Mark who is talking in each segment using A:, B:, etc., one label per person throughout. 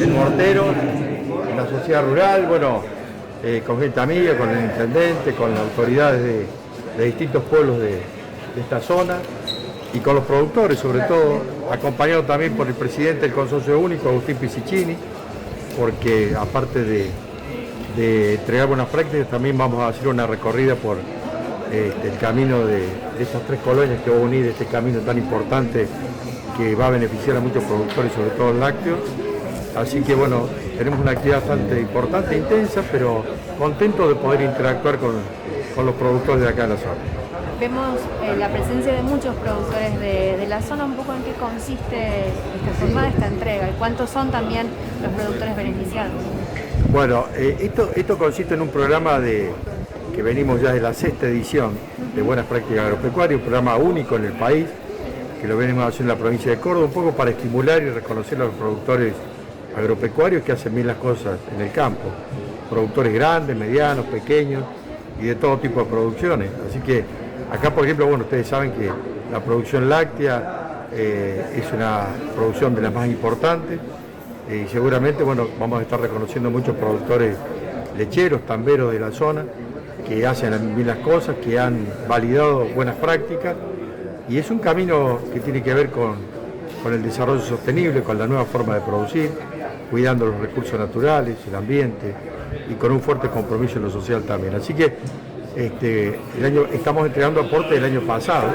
A: en Morteros, en la sociedad rural, bueno, con gente amiga, con el intendente, con las autoridades de distintos pueblos de esta zona y con los productores, sobre todo, acompañado también por el presidente del Consorcio Único, Agustín Pisicini, porque aparte de entregar buenas prácticas, también vamos a hacer una recorrida por el camino de estas 3 colonias que va a unir este camino tan importante que va a beneficiar a muchos productores, sobre todo lácteos. Así que bueno, tenemos una actividad bastante importante, intensa, pero contento de poder interactuar con los productores de acá de la zona.
B: Vemos la presencia de muchos productores de la zona. Un poco en qué consiste esta jornada, esta entrega, y cuántos son también los productores beneficiados.
A: Bueno, esto consiste en un programa que venimos ya de la 6ª edición de Buenas Prácticas Agropecuarias, un programa único en el país, que lo venimos haciendo en la provincia de Córdoba, un poco para estimular y reconocer a los productores agropecuarios que hacen bien las cosas en el campo. Productores grandes, medianos, pequeños y de todo tipo de producciones. Así que acá, por ejemplo, bueno, ustedes saben que la producción láctea es una producción de las más importantes y seguramente, bueno, vamos a estar reconociendo muchos productores lecheros, tamberos de la zona que hacen bien las cosas, que han validado buenas prácticas, y es un camino que tiene que ver con el desarrollo sostenible, con la nueva forma de producir, cuidando los recursos naturales, el ambiente y con un fuerte compromiso en lo social también. Así que estamos entregando aportes del año pasado,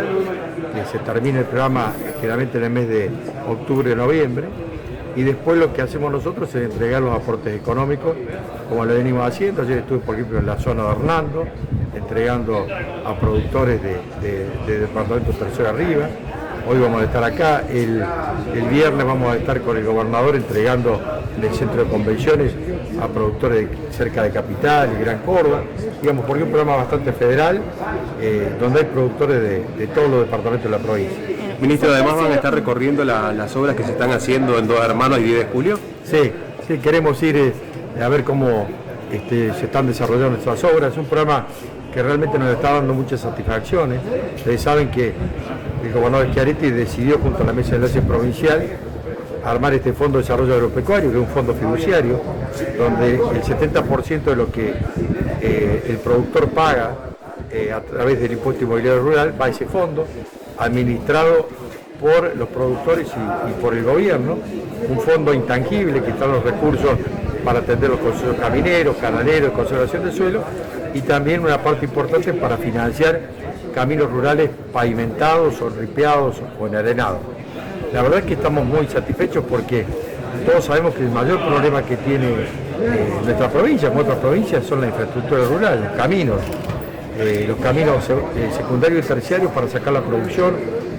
A: que se termina el programa generalmente en el mes de octubre o noviembre, y después lo que hacemos nosotros es entregar los aportes económicos, como lo venimos haciendo. Ayer estuve, por ejemplo, en la zona de Hernando, entregando a productores de departamento tercero arriba. Hoy vamos a estar acá, el viernes vamos a estar con el gobernador entregando en el centro de convenciones a productores cerca de Capital y Gran Córdoba, digamos, porque es un programa bastante federal, donde hay productores de todos los departamentos de la provincia.
C: Ministro, además van a estar recorriendo las obras que se están haciendo en Dos Hermanos y 10 de julio.
A: Sí, queremos ir a ver cómo se están desarrollando estas obras. Es un programa que realmente nos está dando muchas satisfacciones. Ustedes saben que el gobernador Schiaretti decidió, junto a la Mesa de Enlace Provincial, armar este Fondo de Desarrollo Agropecuario, que es un fondo fiduciario, donde el 70% de lo que el productor paga a través del impuesto inmobiliario rural va a ese fondo, administrado por los productores y por el gobierno, un fondo intangible que están los recursos para atender los consejos camineros, canaleros, conservación del suelo, y también una parte importante para financiar caminos rurales pavimentados o ripeados o enarenados. La verdad es que estamos muy satisfechos porque todos sabemos que el mayor problema que tiene nuestra provincia, como otras provincias, son la infraestructura rural, los caminos secundarios y terciarios para sacar la producción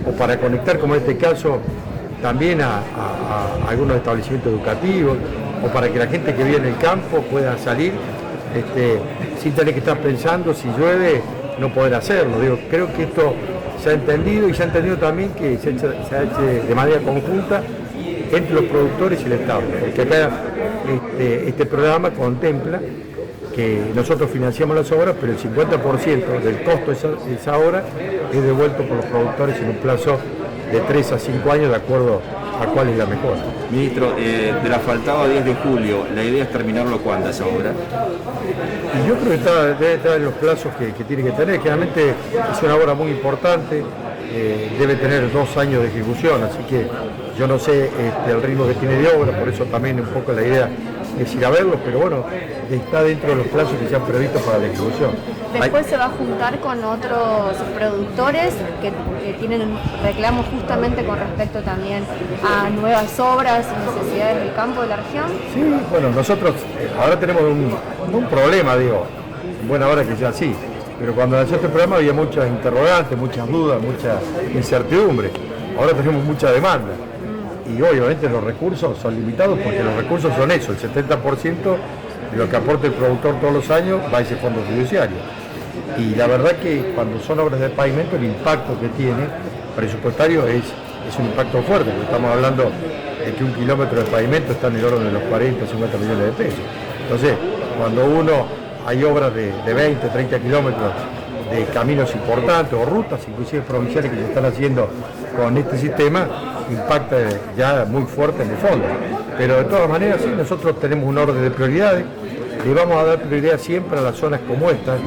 A: o para conectar, como en este caso, también a algunos establecimientos educativos, o para que la gente que vive en el campo pueda salir sin tener que estar pensando si llueve, no poder hacerlo. Creo que esto se ha entendido, y se ha entendido también que se ha hecho de manera conjunta entre los productores y el Estado, porque acá este programa contempla que nosotros financiamos las obras, pero el 50% del costo de esa obra es devuelto por los productores en un plazo de 3 a 5 años, de acuerdo a cuál es la mejor.
C: Ministro, del asfaltado a 10 de julio, ¿la idea es terminarlo cuándo esa obra?
A: Y yo creo que debe estar en los plazos que tiene que tener. Generalmente es una obra muy importante, debe tener 2 años de ejecución, así que yo no sé el ritmo que tiene de obra, por eso también un poco la idea es ir a verlo, pero bueno, está dentro de los plazos que se han previsto para la ejecución.
B: Después se va a juntar con otros productores que tienen reclamos justamente con respecto también a nuevas obras y necesidades del campo de la región.
A: Sí, bueno, nosotros ahora tenemos un problema, en buena hora que sea así, pero cuando nació este programa había muchas interrogantes, muchas dudas, mucha incertidumbre. Ahora tenemos mucha demanda. Y obviamente los recursos son limitados, porque los recursos son eso, el 70% de lo que aporta el productor todos los años va a ese fondo fiduciario. Y la verdad que cuando son obras de pavimento, el impacto que tiene presupuestario es un impacto fuerte, porque estamos hablando de que 1 kilómetro de pavimento está en el orden de los 40 o 50 millones de pesos. Entonces, cuando hay obras de 20, 30 kilómetros de caminos importantes o rutas, inclusive provinciales, que se están haciendo con este sistema, impacta ya muy fuerte en el fondo. Pero de todas maneras, sí, nosotros tenemos un orden de prioridades, le vamos a dar prioridad siempre a las zonas como estas,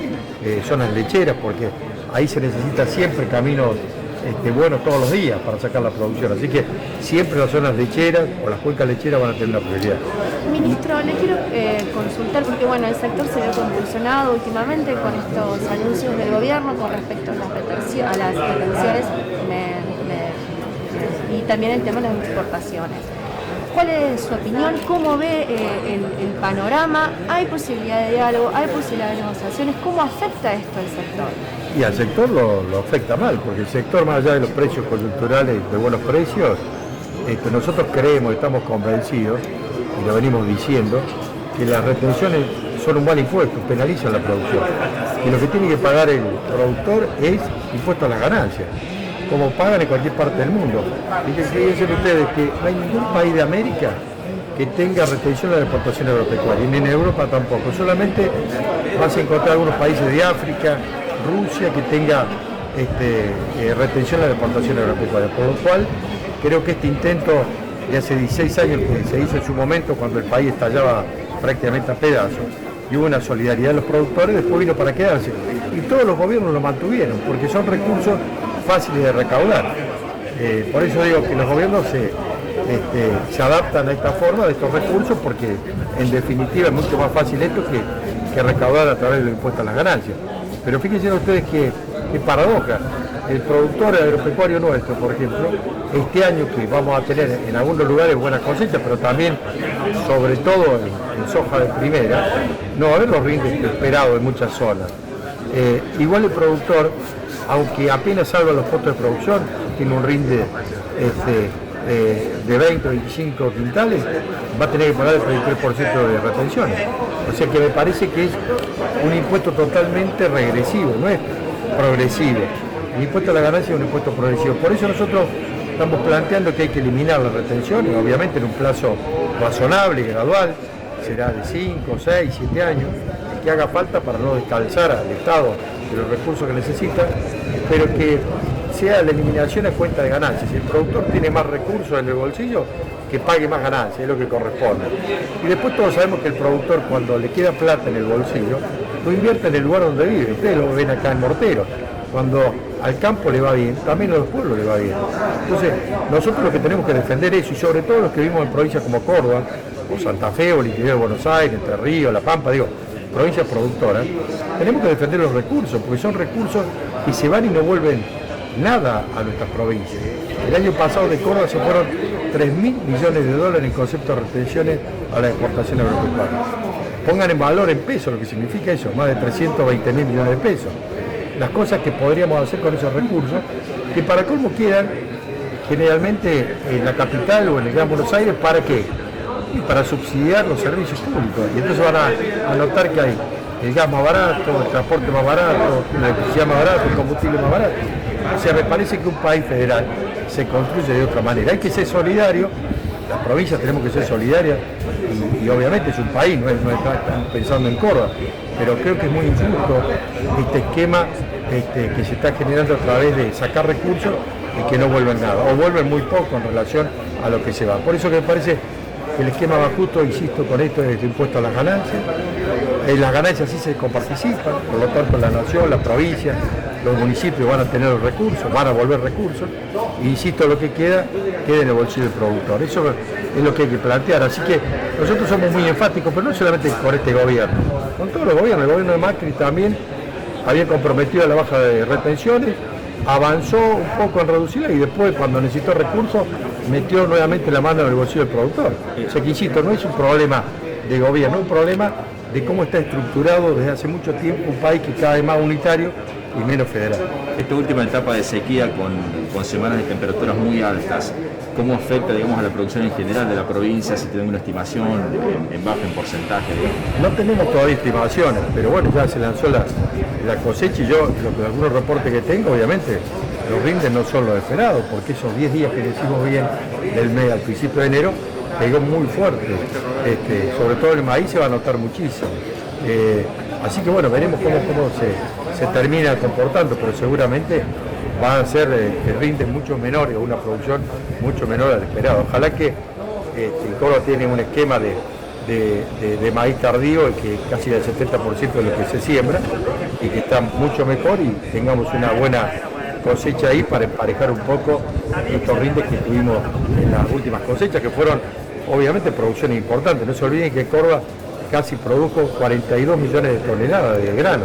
A: zonas lecheras, porque ahí se necesita siempre caminos buenos todos los días para sacar la producción. Así que siempre las zonas lecheras o las cuencas lecheras van a tener una prioridad.
B: Ministro, le quiero consultar, porque bueno, el sector se ve convulsionado últimamente con estos anuncios del gobierno con respecto a las retenciones y también el tema de las exportaciones. ¿Cuál es su opinión? ¿Cómo ve el panorama? ¿Hay posibilidad de diálogo? ¿Hay posibilidad de negociaciones? ¿Cómo afecta esto al sector?
A: Y al sector lo afecta mal, porque el sector, más allá de los precios coyunturales de buenos precios, nosotros creemos, estamos convencidos, y lo venimos diciendo, que las retenciones son un mal impuesto, penalizan la producción. Y lo que tiene que pagar el productor es impuesto a las ganancias, como pagan en cualquier parte del mundo. Fíjense ustedes que no hay ningún país de América que tenga retención a la exportación agropecuaria, ni en Europa tampoco. Solamente vas a encontrar algunos países de África, Rusia, que tenga retención a la exportación agropecuaria. Por lo cual, creo que este intento de hace 16 años que se hizo en su momento, cuando el país estallaba prácticamente a pedazos, y hubo una solidaridad de los productores, después vino para quedarse. Y todos los gobiernos lo mantuvieron, porque son recursos fáciles de recaudar. Por eso digo que los gobiernos se adaptan a esta forma de estos recursos, porque en definitiva es mucho más fácil esto que recaudar a través del impuesto a las ganancias. Pero fíjense ustedes qué paradoja. El productor agropecuario nuestro, por ejemplo, este año que vamos a tener en algunos lugares buenas cosechas, pero también, sobre todo en soja de primera, no va a haber los rindes esperados en muchas zonas. Igual el productor, aunque apenas salva los costos de producción, tiene un rinde de 20 o 25 quintales, va a tener que pagar el 33% de retenciones. O sea que me parece que es un impuesto totalmente regresivo, no es progresivo. El impuesto a la ganancia es un impuesto progresivo. Por eso nosotros estamos planteando que hay que eliminar las retenciones, obviamente en un plazo razonable y gradual, será de 5, 6, 7 años, que haga falta para no descalzar al Estado de los recursos que necesita, pero que sea la eliminación a cuenta de ganancias. Si el productor tiene más recursos en el bolsillo, que pague más ganancias, es lo que corresponde. Y después todos sabemos que el productor, cuando le queda plata en el bolsillo, lo invierte en el lugar donde vive. Ustedes lo ven acá en Mortero. Cuando al campo le va bien, también a los pueblos le va bien. Entonces, nosotros lo que tenemos que defender es eso, y sobre todo los que vivimos en provincias como Córdoba, o Santa Fe, o el interior de Buenos Aires, Entre Ríos, La Pampa, provincias productoras, tenemos que defender los recursos, porque son recursos que se van y no vuelven nada a nuestras provincias. El año pasado de Córdoba se fueron 3.000 millones de dólares en concepto de retenciones a la exportación agropecuaria. Pongan en valor en pesos lo que significa eso, más de 320.000 millones de pesos. Las cosas que podríamos hacer con esos recursos, que para colmo quedan generalmente en la capital o en el Gran Buenos Aires, ¿para qué? Y para subsidiar los servicios públicos. Y entonces van a notar que hay el gas más barato, el transporte más barato, la electricidad más barata, el combustible más barato. O sea, me parece que un país federal se construye de otra manera. Hay que ser solidario, las provincias tenemos que ser solidarias, y obviamente es un país, no está pensando en Córdoba, pero creo que es muy injusto este esquema que se está generando a través de sacar recursos y que no vuelven nada, o vuelven muy poco en relación a lo que se va. Por eso que me parece que el esquema más justo, insisto, con esto es el impuesto a las ganancias. Las ganancias sí se coparticipan, por lo tanto la nación, la provincia, los municipios van a tener los recursos, van a volver recursos, e insisto, lo que queda en el bolsillo del productor. Eso es lo que hay que plantear. Así que nosotros somos muy enfáticos, pero no solamente con este gobierno, con todos los gobiernos. El gobierno de Macri también había comprometido a la baja de retenciones, avanzó un poco en reducirla y después, cuando necesitó recursos, metió nuevamente la mano en el bolsillo del productor. O sea que, insisto, no es un problema de gobierno, es un problema de cómo está estructurado desde hace mucho tiempo un país que cada vez más unitario y menos federal.
D: Esta última etapa de sequía con semanas de temperaturas muy altas, ¿cómo afecta, digamos, a la producción en general de la provincia? Si tienen una estimación en baja en porcentaje, digamos.
A: No tenemos todavía estimaciones, pero bueno, ya se lanzó la cosecha, y yo, algunos reportes que tengo, obviamente, los rindes no son los esperados, porque esos 10 días que decimos bien del mes al principio de enero, pegó muy fuerte, sobre todo el maíz se va a notar muchísimo. Así que bueno, veremos cómo se termina comportando, pero seguramente van a ser rindes mucho menores, una producción mucho menor a la esperada. Ojalá que en Córdoba tiene un esquema de maíz tardío que casi el 70% de lo que se siembra y que está mucho mejor y tengamos una buena cosecha ahí para emparejar un poco estos rindes que tuvimos en las últimas cosechas, que fueron obviamente producciones importantes. No se olviden que Córdoba casi produjo 42 millones de toneladas de grano,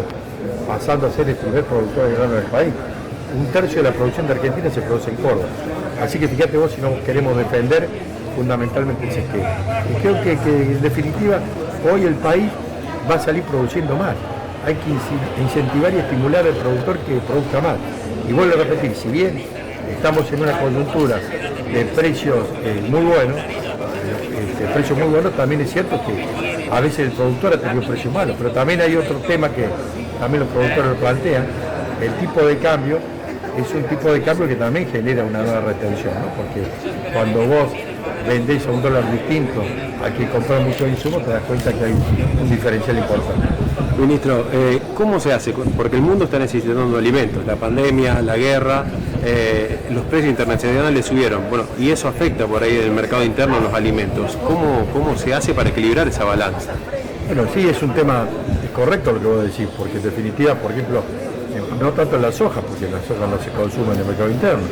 A: pasando a ser el primer productor de grano del país. Un tercio de la producción de Argentina se produce en Córdoba. Así que fíjate vos si no queremos defender fundamentalmente ese esquema. Y creo que en definitiva hoy el país va a salir produciendo más. Hay que incentivar y estimular al productor que produzca más. Y vuelvo a repetir, si bien estamos en una coyuntura de precios muy buenos, también es cierto que a veces el productor ha tenido precios malos, pero también hay otro tema que también los productores lo plantean, el tipo de cambio es un tipo de cambio que también genera una nueva retención, ¿no? Porque cuando vos vendés a un dólar distinto al que compras muchos insumos, te das cuenta que hay un diferencial importante.
C: Ministro, ¿cómo se hace? Porque el mundo está necesitando alimentos, la pandemia, la guerra, los precios internacionales subieron, bueno, y eso afecta por ahí el mercado interno los alimentos. ¿Cómo se hace para equilibrar esa balanza?
A: Bueno, sí, es un tema correcto lo que vos decís, porque en definitiva, por ejemplo, no tanto en la soja, porque la soja no se consume en el mercado interno,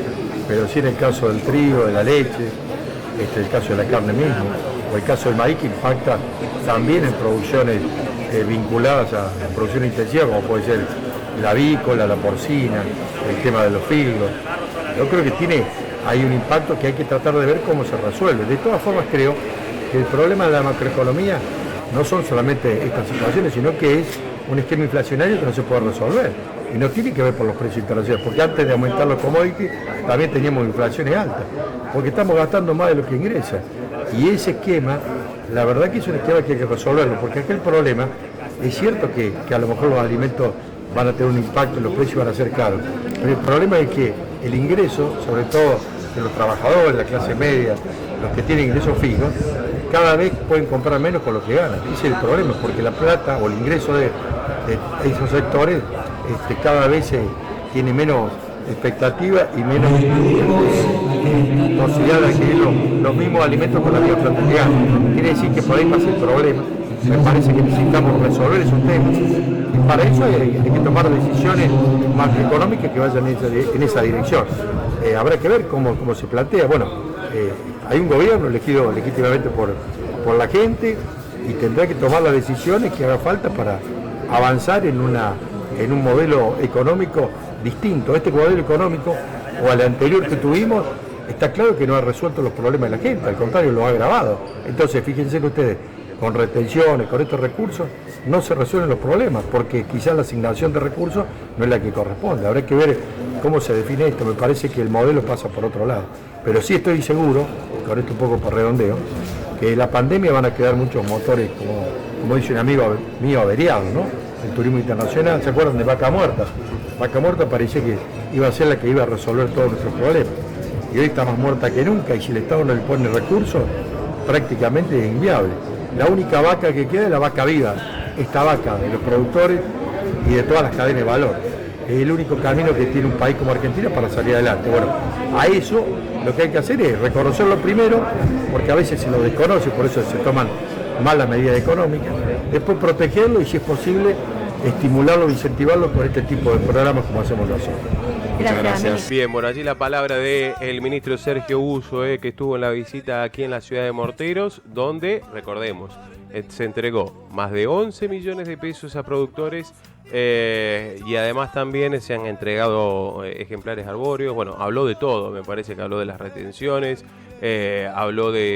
A: pero sí en el caso del trigo, de la leche, el caso de la carne mismo, o el caso del maíz que impacta también en producciones vinculadas a producción intensiva, como puede ser la avícola, la porcina, el tema de los figos. Yo creo que hay un impacto que hay que tratar de ver cómo se resuelve. De todas formas creo que el problema de la macroeconomía no son solamente estas situaciones, sino que es un esquema inflacionario que no se puede resolver. Y no tiene que ver por los precios internacionales, porque antes de aumentar los commodities también teníamos inflaciones altas, porque estamos gastando más de lo que ingresa. Y ese esquema, la verdad que es un esquema que hay que resolverlo, porque aquel problema, es cierto que a lo mejor los alimentos van a tener un impacto y los precios van a ser caros, pero el problema es que el ingreso, sobre todo de los trabajadores, la clase media, los que tienen ingresos fijos, cada vez pueden comprar menos con lo que ganan. Ese es el problema, porque la plata o el ingreso de esos sectores cada vez tiene menos expectativa y menos posibilidad de adquirir los mismos alimentos con la misma plata que ganan. Quiere decir que por ahí pasa el problema. Me parece que necesitamos resolver esos temas y para eso hay que tomar decisiones macroeconómicas que vayan en esa dirección. Habrá que ver cómo se plantea. Bueno, hay un gobierno elegido legítimamente por la gente y tendrá que tomar las decisiones que haga falta para avanzar en un modelo económico distinto. Este modelo económico o al anterior que tuvimos, está claro que no ha resuelto los problemas de la gente, al contrario, lo ha agravado. Entonces, fíjense que ustedes, con retenciones, con estos recursos, no se resuelven los problemas, porque quizás la asignación de recursos no es la que corresponde. Habrá que ver cómo se define esto. Me parece que el modelo pasa por otro lado. Pero sí estoy seguro, con esto un poco por redondeo, que la pandemia van a quedar muchos motores, como dice un amigo mío, averiados, ¿no? El turismo internacional, ¿se acuerdan de Vaca Muerta? Vaca Muerta parecía que iba a ser la que iba a resolver todos nuestros problemas. Y hoy está más muerta que nunca, y si el Estado no le pone recursos, prácticamente es inviable. La única vaca que queda es la vaca viva, esta vaca de los productores y de todas las cadenas de valor. Es el único camino que tiene un país como Argentina para salir adelante. Bueno, a eso lo que hay que hacer es reconocerlo primero, porque a veces se lo desconoce, por eso se toman malas medidas económicas, después protegerlo y si es posible estimularlo, incentivarlo con este tipo de programas como hacemos nosotros.
C: Muchas gracias. Bien, bueno, allí la palabra del ministro Sergio Busso, que estuvo en la visita aquí en la ciudad de Morteros, donde, recordemos, se entregó más de 11 millones de pesos a productores y además también se han entregado ejemplares arbóreos. Bueno, habló de todo, me parece que habló de las retenciones, habló de